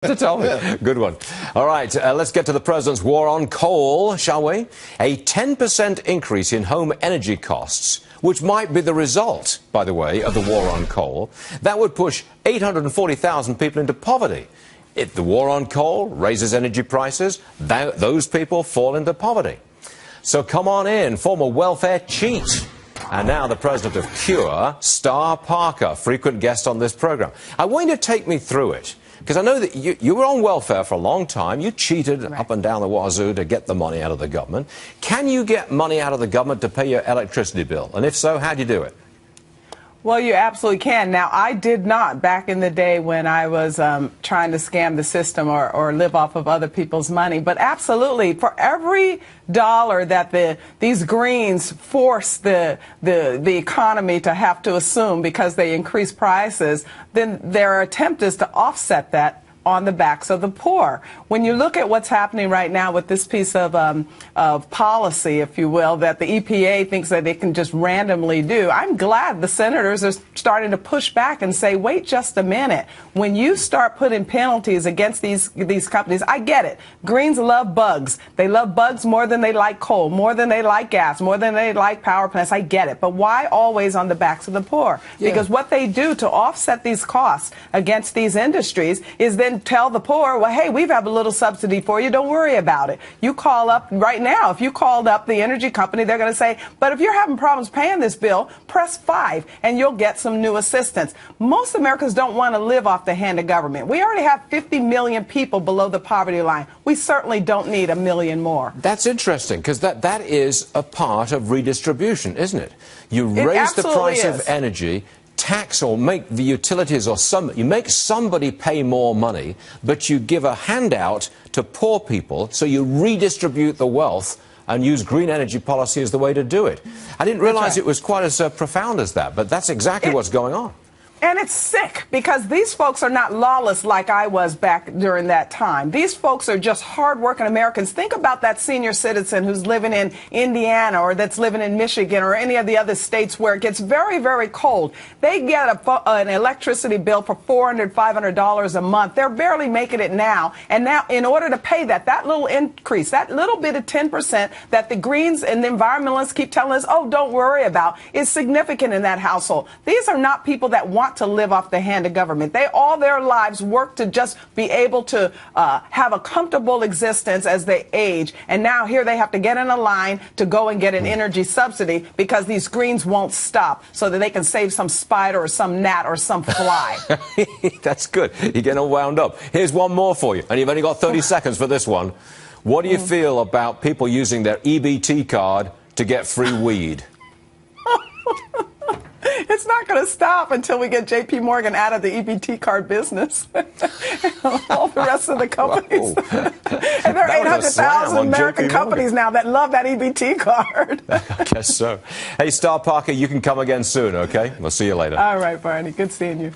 To tell me. Good one. All right, let's get to the president's war on coal, shall we? A 10% increase in home energy costs, which might be the result, by the way, of the war on coal. That would push 840,000 people into poverty. If the war on coal raises energy prices, those people fall into poverty. So come on in, former welfare cheat. And now the president of Cure, Stuart Varney, frequent guest on this program. I want you to take me through it. Because I know that you were on welfare for a long time. You cheated up and down the wazoo to get the money out of the government. Can you get money out of the government to pay your electricity bill? And if so, how do you do it? Well, you absolutely can. Now, I did not back in the day when I was trying to scam the system or live off of other people's money. But absolutely, for every dollar that these Greens force the economy to have to assume because they increase prices, then their attempt is to offset that on the backs of the poor. When you look at what's happening right now with this piece of policy, if you will, that the EPA thinks that they can just randomly do, I'm glad the senators are starting to push back and say, wait just a minute. When you start putting penalties against these companies, I get it. Greens love bugs. They love bugs more than they like coal, more than they like gas, more than they like power plants. I get it. But why always on the backs of the poor? Yeah. Because what they do to offset these costs against these industries is then tell the poor, well, hey, we have a little subsidy for you. Don't worry about it. You call up right now. If you called up the energy company, they're going to say, but if you're having problems paying this bill, press 5 and you'll get some new assistance. Most Americans don't want to live off the hand of government. We already have 50 million people below the poverty line. We certainly don't need a million more. That's interesting because that is a part of redistribution, isn't it? You raise the price of energy, tax or make the utilities or you make somebody pay more money, but you give a handout to poor people, so you redistribute the wealth and use green energy policy as the way to do it. I didn't realize it was quite as profound as that, but that's exactly what's going on. And it's sick because these folks are not lawless like I was back during that time. These folks are just hardworking Americans. Think about that senior citizen who's living in Indiana or that's living in Michigan or any of the other states where it gets very, very cold. They get an electricity bill for $400, $500 a month. They're barely making it now. And now in order to pay that little increase, that little bit of 10% that the Greens and the environmentalists keep telling us, oh, don't worry about, is significant in that household. These are not people that want to live off the hand of government. They all their lives work to just be able to have a comfortable existence as they age. And now here they have to get in a line to go and get an energy subsidy because these Greens won't stop so that they can save some spider or some gnat or some fly. That's good. You're getting all wound up. Here's one more for you. And you've only got 30 seconds for this one. What do you feel about people using their EBT card to get free weed? It's not going to stop until we get J.P. Morgan out of the EBT card buess. All the rest of the companies. And there are 800,000 American companies now that love that EBT card. I guess so. Hey, Stuart Varney, you can come again soon, okay? We'll see you later. All right, Barney. Good seeing you.